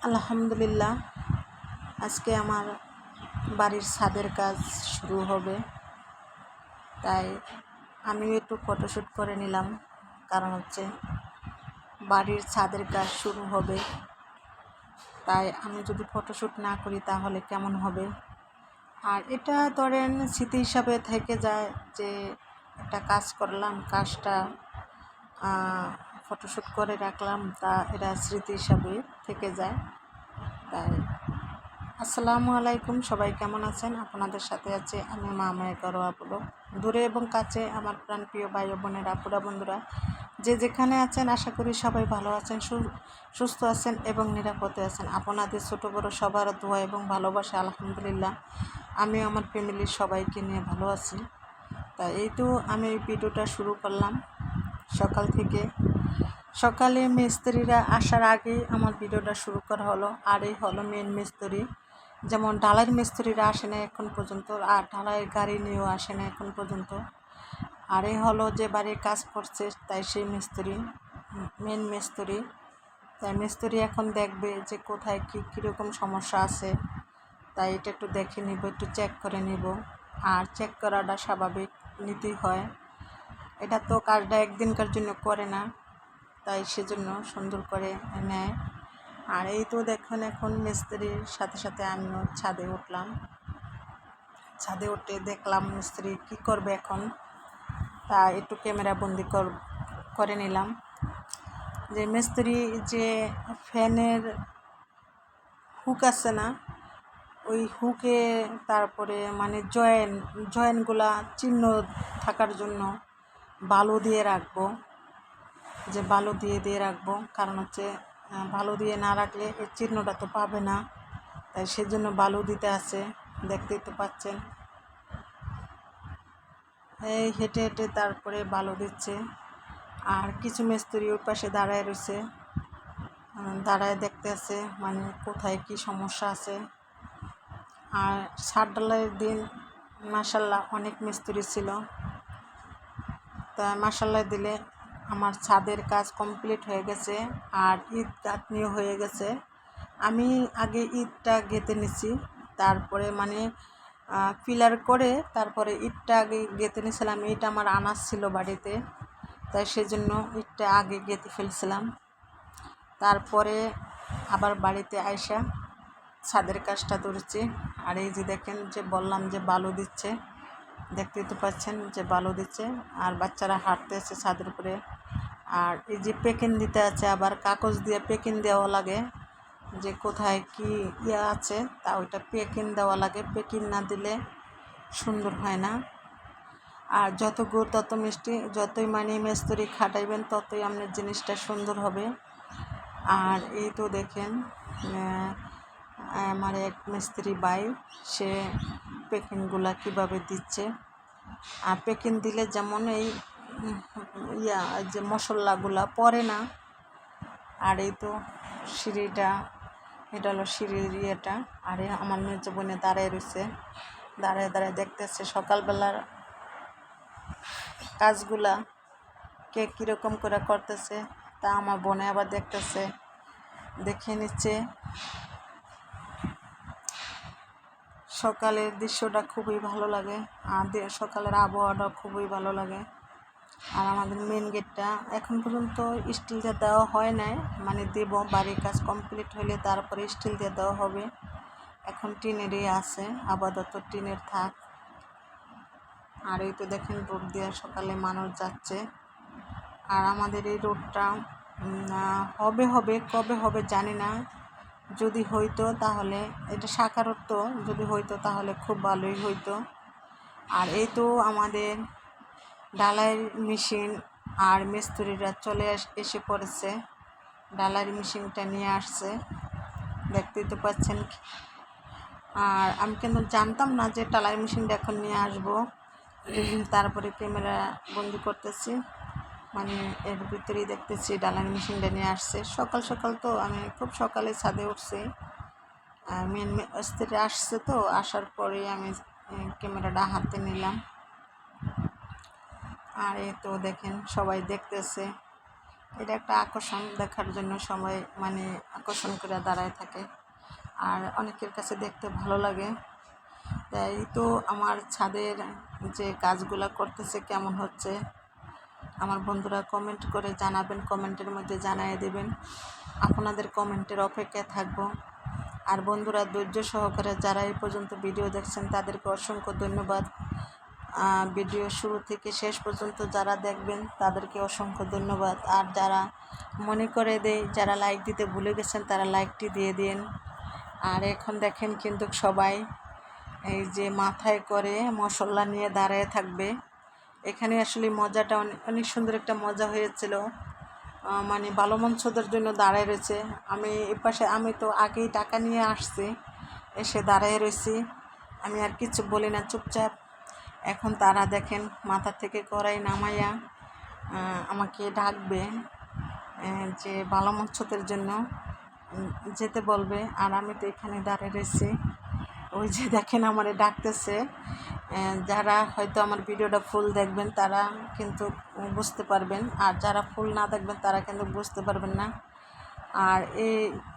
আলহামদুলিল্লাহ, আজকে আমার বাড়ির ছাদের কাজ শুরু হবে, তাই আমিও একটু ফটোশ্যুট করে নিলাম। কারণ হচ্ছে বাড়ির ছাদের কাজ শুরু হবে, তাই আমি যদি ফটোশ্যুট না করি তাহলে কেমন হবে। আর এটা ধরেন স্মৃতি হিসাবে থেকে যায় যে একটা কাজ করলাম, কাজটা ফটোশ্যুট করে রাখলাম, তা এটা স্মৃতি হিসাবে থেকে যায়। তাই আসসালামু আলাইকুম, সবাই কেমন আছেন? আপনাদের সাথে আছে আমি মামায় করো আপুলো। দূরে এবং কাছে আমার প্রাণপ্রিয় ভাই ও বোনের, আপুরা, বন্ধুরা যে যেখানে আছেন, আশা করি সবাই ভালো আছেন, সুস্থ আছেন এবং নিরাপদে আছেন। আপনাদের ছোটো বড়ো সবার দোয়া এবং ভালোবাসা আলহামদুলিল্লাহ আমিও আমার ফ্যামিলির সবাইকে নিয়ে ভালো আছি। তাই এই তো আমি এই ভিডিওটা শুরু করলাম সকাল থেকে। সকালে মিস্ত্রিরা আসার আগেই আমার ভিডিওটা শুরু করা হলো। আর এই হলো মেন মিস্ত্রি, যেমন ঢালাইয়ের মিস্ত্রিরা আসে না এখন পর্যন্ত, আর ঢালাইয়ের গাড়ি নিয়েও আসে না এখন পর্যন্ত। আর এই হলো যে বাড়ির কাজ করছে, তাই সেই মিস্ত্রি মেন মিস্ত্রি। তাই মিস্ত্রি এখন দেখবে যে কোথায় কীরকম সমস্যা আছে, তাই এটা একটু দেখে নিব, একটু চেক করে নিব। আর চেক করাটা স্বাভাবিক, নিতেই হয়। এটা তো কাজটা একদিনকার জন্য করে না, তাই সেজন্য সুন্দর করে নেয়। আর এই তো দেখুন, এখন মিস্ত্রির সাথে সাথে আমিও ছাদে উঠলাম। ছাদে উঠে দেখলাম মিস্ত্রি কি করবে এখন, তা একটু ক্যামেরা বন্দি করে নিলাম। যে মিস্ত্রি যে ফ্যানের হুক আছে না, ওই হুকে তারপরে মানে জয়েন্টগুলা চিহ্ন থাকার জন্য বালু দিয়ে রাখবো, যে বালু দিয়ে রাখবো। কারণ হচ্ছে বালু দিয়ে না রাখলে এই চিহ্নটা তো পাবে না, তাই সেজন্য বালু দিতে আছে, দেখতেই তো পাচ্ছেন। এই হেঁটে হেঁটে তারপরে বালু দিচ্ছে। আর কিছু মিস্ত্রি ওই পাশে দাঁড়ায় রয়েছে, দাঁড়ায় দেখতে আছে মানে কোথায় কি সমস্যা আছে। আর ছাদ ঢালাইয়ের দিন মাশাল্লাহ অনেক মিস্ত্রি ছিল, তা মাশাল্লাহ দিলে আমার ছাদের কাজ কমপ্লিট হয়ে গেছে। আর ইট গাঁথনিও হয়ে গেছে। আমি আগে ইটটা গেঁথে নিছি, তারপরে মানে পিলার করে তারপরে ইটটা আগে গেঁথে নিয়েছিলাম। ইট আমার আনাজ ছিল বাড়িতে, তাই সেজন্য ইটটা আগে গেঁথে ফেলছিলাম। তারপরে আবার বাড়িতে আইসা ছাদের কাজটা ধরেছি। আর এই যে দেখেন, যে বললাম যে বালু দিচ্ছে, দেখতেই তো পাচ্ছেন যে বালু দিচ্ছে। আর বাচ্চারা হাঁটতে আছে ছাদের উপরে। আর এই যে পেকিং দিতে আছে, আবার কাগজ দিয়ে পেকিং দেওয়া লাগে, যে কোথায় কি আছে, তা ওইটা পেকিং দেওয়া লাগে। পেকিং না দিলে সুন্দর হয় না। আর যত গুড় তত মিষ্টি, যতই মানে মিস্ত্রি খাটাইবেন ততই আপনার জিনিসটা সুন্দর হবে। আর এই তো দেখেন আমার এক মিস্ত্রি ভাই, সে পেকিংগুলা কীভাবে দিচ্ছে। আর পেকিং দিলে যেমন এই যে মশলাগুলা পড়ে না। আর এই তো সিঁড়িটা, এটা হলো সিঁড়ির ইয়েটা। আর আমার মেজ বোনে দাঁড়ায় রয়েছে, দাঁড়ায় দাঁড়ায় দেখতেছে সকালবেলার কাজগুলা কে কীরকম করে করতেছে, তা আমার বোনে আবার দেখতেছে, দেখে নিচ্ছে। সকালের দৃশ্যটা খুবই ভালো লাগে, আর সকালের আবহাওয়াটা খুবই ভালো লাগে। আর আমাদের মেন গেটটা এখন পর্যন্ত স্টিল দিয়ে দেওয়া হয় নাই, মানে দেব, বাড়ির কাজ কমপ্লিট হলে তারপরে স্টিল দিয়ে দেওয়া হবে। এখন টিনেরই আছে, আপাতত টিনের থাক। আর এই তো দেখেন রোড দিয়ে সকালে মানুষ যাচ্ছে। আর আমাদের এই রোডটা কবে হবে জানি না। যদি হইতো তাহলে, এটা শাখা রোড তো, যদি হইতো তাহলে খুব ভালোই হইতো। আর এই তো আমাদের ঢালাইয়ের মেশিন আর মিস্ত্রিরা চলে এসে পড়েছে, ঢালাইয়ের মেশিনটা নিয়ে আসছে, দেখতেই তো পাচ্ছেন। আর আমি কিন্তু জানতাম না যে ঢালাই মেশিনটা এখন নিয়ে আসবো, তারপরে ক্যামেরা বন্দি করতেছি, মানে এর ভিতরেই দেখতেছি ঢালাই মেশিনটা নিয়ে আসছে। সকাল সকাল তো আমি খুব সকালে ছাদে উঠছি, মেন মিস্ত্রি আসছে, তো আসার পরেই আমি ক্যামেরাটা হাতে নিলাম। আর এই তো দেখেন সবাই দেখতেছে, এটা একটা আকর্ষণ দেখার জন্য সবাই মানে আকর্ষণ করে দাঁড়ায় থাকে, আর অনেকের কাছে দেখতে ভালো লাগে। তাই তো আমার ছাদের যে কাজগুলো করতেছে কেমন হচ্ছে আমার বন্ধুরা কমেন্ট করে জানাবেন, কমেন্টের মধ্যে জানিয়ে দেবেন। আপনাদের কমেন্টের অপেক্ষায় থাকবো। আর বন্ধুরা ধৈর্য সহকারে যারা এই পর্যন্ত ভিডিও দেখছেন তাদেরকে অসংখ্য ধন্যবাদ। ভিডিও শুরু থেকে শেষ পর্যন্ত যারা দেখবেন তাদেরকে অসংখ্য ধন্যবাদ। আর যারা মনে করে দেয়, যারা লাইক দিতে ভুলে গেছেন তারা লাইকটি দিয়ে দিন। আর এখন দেখেন কিন্তু সবাই এই যে মাথায় করে মশলা নিয়ে দাঁড়ায় থাকবে। এখানে আসলে মজাটা অনেক সুন্দর একটা মজা হয়েছিল। মানে ভালো মঞ্চদের জন্য দাঁড়ায় রয়েছে। আমি এপাশে আমি তো আগেই টাকা নিয়ে আসছি, এসে দাঁড়ায় রয়েছি। আমি আর কিছু বলি না, চুপচাপ। এখন তারা দেখেন মাথা থেকে কড়াই নামাইয়া আমাকে ডাকবে, যে ভালো মঞ্চদের জন্য যেতে বলবে। আর আমি তো এখানে দাঁড়িয়ে রয়েছি। ওই যে দেখেন আমারে ডাকতেছে। যারা হয়তো আমার ভিডিওটা ফুল দেখবেন তারা কিন্তু বুঝতে পারবেন, আর যারা ফুল না দেখবেন তারা কিন্তু বুঝতে পারবেন না। আর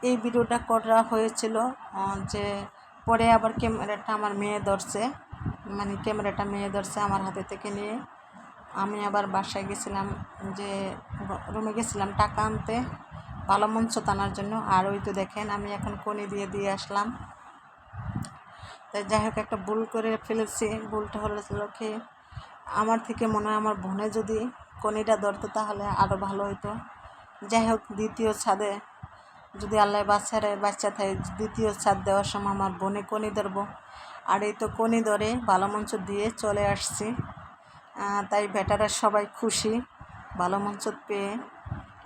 এই ভিডিওটা করা হয়েছিল যে পরে আবার ক্যামেরাটা আমার মেয়ে ধরছে, মানে ক্যামেরাটা মেয়ে ধরছে আমার হাতে থেকে নিয়ে। আমি আবার বাসায় গেছিলাম, যে রুমে গেছিলাম টাকা আনতে ভালো মঞ্চ টানার জন্য। আর ওই তো দেখেন আমি এখন কনি দিয়ে আসলাম। তাই যাই হোক, একটা ভুল করে ফেলেছি। ভুলটা হয়েছিল কি, আমার থেকে মনে হয় আমার বোনে যদি কনিটা ধরতো তাহলে আরও ভালো হতো। যাই হোক, দ্বিতীয় ছাদে যদি আল্লাহ বাচ্চা থাকে, দ্বিতীয় ছাদ দেওয়ার সময় আমার বোনে কনি ধরবো। আর এই তো কনি ধরে ভালো মঞ্চ দিয়ে চলে আসছি। তাই বেটারা সবাই খুশি ভালো মঞ্চ পেয়ে।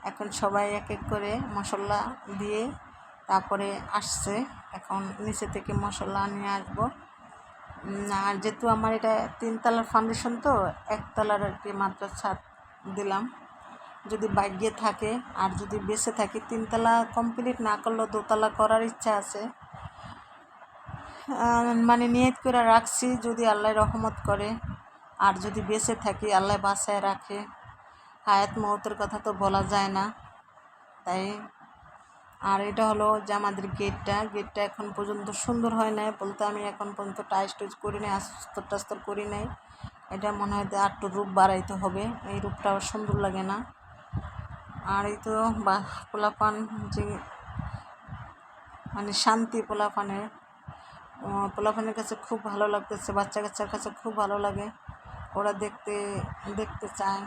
এখন সবাই এক এক করে মশলা দিয়ে তারপরে আসছে। এখন নিচে থেকে মশলা নিয়ে আসবো। আর যেহেতু আমার এটা 3 তলার ফাউন্ডেশন, তো 1 তলার আর কি মাত্র ছাদ দিলাম। যদি ভাগ্যে থাকে আর যদি বেঁচে থাকি 3 তলা কমপ্লিট না করলেও 2 তলা করার ইচ্ছা আছে। মানে নিয়ত করে রাখছি, যদি আল্লাহ রহমত করে আর যদি বেঁচে থাকি, আল্লাহ বাঁচায় রাখে। হায়াত মৌতের কথা তো বলা যায় না। তাই আর এটা হলো যে আমাদের গেটটা এখন পর্যন্ত সুন্দর হয় নাই বলতে, আমি এখন পর্যন্ত টাইস করি নাই, আস্তর করি নাই। এটা মনে হয় আর একটু রূপ বাড়াইতে হবে, এই রূপটা সুন্দর লাগে না। আর এই তো পোলাপান যে মানে শান্তি, পোলাপানের কাছে খুব ভালো লাগতেছে, বাচ্চা কাচ্চার কাছে খুব ভালো লাগে, ওরা দেখতে চায়।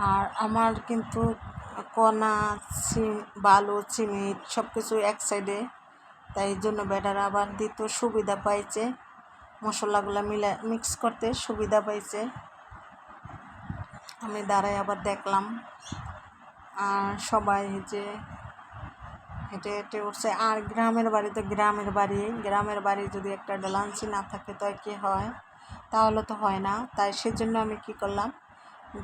আর আমার কিন্তু কণা, বালু, সিমেন্ট সব কিছু এক সাইডে, তাই জন্য বেটারা আবার দিত সুবিধা পাইছে, মশলাগুলো মিক্স করতে সুবিধা পাইছে। আমি দাঁড়াই আবার দেখলাম। আর সবাই যে হেঁটে হেঁটে উঠছে। আর গ্রামের বাড়ি যদি একটা ডলাঞ্চি না থাকে তো কি হয়, তাহলে তো হয় না। তাই সেজন্য আমি কি করলাম,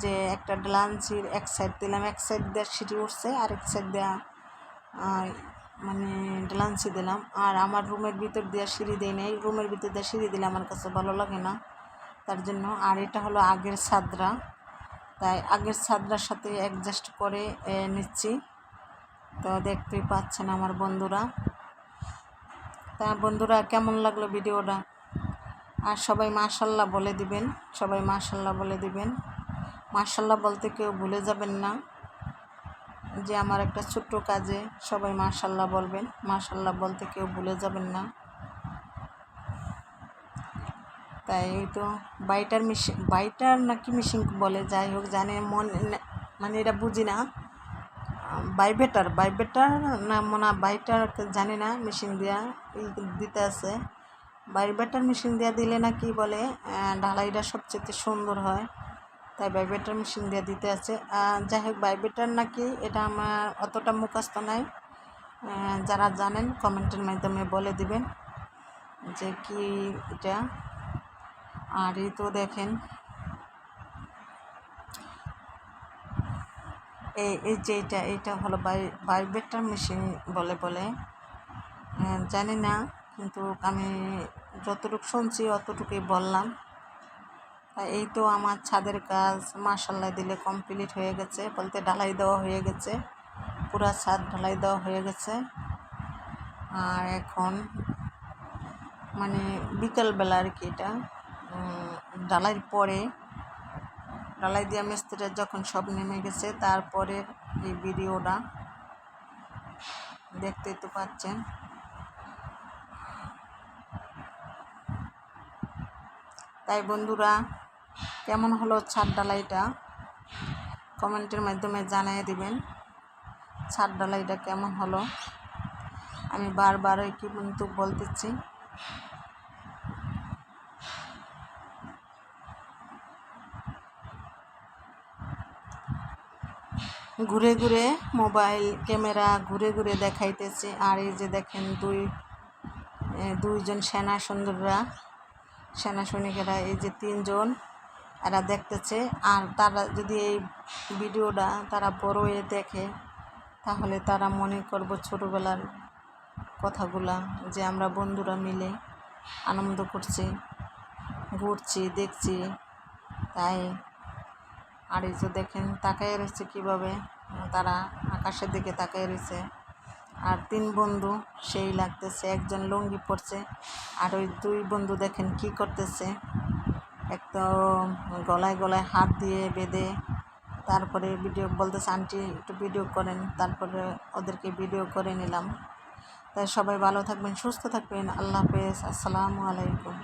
যে একটা ডলাঞ্চির এক সাইড দিলাম, এক সাইড দিয়ে সিঁড়ি উঠছে আর এক সাইড দেওয়া মানে ডলাঞ্চি দিলাম। আর আমার রুমের ভিতর দিয়ে সিঁড়ি দিই নেই, রুমের ভিতর দিয়ে সিঁড়ি দিলে আমার কাছে ভালো লাগে না, তার জন্য। আর এটা হলো আগের ছাদরা, তাই আগের ছাদরার সাথে অ্যাডজাস্ট করে নিচ্ছি। তো দেখতেই পাচ্ছেন আমার বন্ধুরা। তা বন্ধুরা, কেমন লাগলো ভিডিওটা? আর সবাই মাশাল্লাহ বলে দিবেন, মাশাল্লাহ বলতে কেউ ভুলে যাবেন না, যে আমার একটা ছোট্ট কাজে সবাই মাশাল্লাহ বলবেন, মাশাল্লাহ বলতে কেউ ভুলে যাবেন না। তাই এই তো বাইটার নাকি মেশিন বলে, যাই হোক জানে মানে এটা বুঝি না, বাইবেটার না মনে বাইটার জানি না, মেশিন দিয়া দিতে আছে। বাইবেটার মেশিন দিয়া দিলে না কি বলে ঢালাইটা সবচেয়ে সুন্দর হয়, তাই বাইবেটার মেশিন দিয়ে দিতে আছে। যাই হোক, বাইবেটার নাকি, এটা আমার অতটা মুখস্থ নাই। যারা জানেন কমেন্টের মাধ্যমে বলে দিবেন যে কি এটা। আর এই তো দেখেন এই যে এইটা হলো বাইবেটার মেশিন বলে জানি না, কিন্তু আমি যতটুকু শুনছি অতটুকুই বললাম। এই তো আমার ছাদের কাজ মাশাআল্লাহ দিলে কমপ্লিট হয়ে গেছে, বলতে ঢালাই দেওয়া হয়ে গেছে, পুরা ছাদ ঢালাই দেওয়া হয়ে গেছে। আর এখন মানে বিকেলবেলা আর কি, এটা ঢালাইয়ের পরে, ঢালাই দিয়া মিস্ত্রিরা যখন সব নেমে গেছে তারপরে এই ভিডিওটা দেখতেই তো পাচ্ছেন। তাই বন্ধুরা, কেমন হলো ছাদ ঢালাইটা কমেন্টের মাধ্যমে জানিয়ে দিবেন। ছাদ ঢালাইটা কেমন হলো, আমি বারবার কি কিন্তু বলতেছি। ঘুরে ঘুরে মোবাইল ক্যামেরা ঘুরে ঘুরে দেখাইতেছে। আর এই যে দেখেন দুইজন সেনা সৈনিকেরা, এই যে তিনজন, এরা দেখতেছে। আর তারা যদি এই ভিডিওটা তারা বড় হয়ে দেখে, তাহলে তারা মনে করব ছোটোবেলার কথাগুলা, যে আমরা বন্ধুরা মিলে আনন্দ করছি, ঘুরছি, দেখছি। তাই আর এই যে দেখেন তাকায় রয়েছে কীভাবে, তারা আকাশের দিকে তাকায় রয়েছে। আর তিন বন্ধু সেই লাগতেছে, একজন লুঙ্গি পরছে, আর ওই দুই বন্ধু দেখেন কি করতেছে, একদম গলায় গলায় হাত দিয়ে বেঁধে তারপরে ভিডিও বলতেছে, আন্টি একটু ভিডিও করেন। তারপরে ওদেরকে ভিডিও করে নিলাম। তাই সবাই ভালো থাকবেন, সুস্থ থাকবেন। আল্লাহ হাফেজ, আসসালামু আলাইকুম।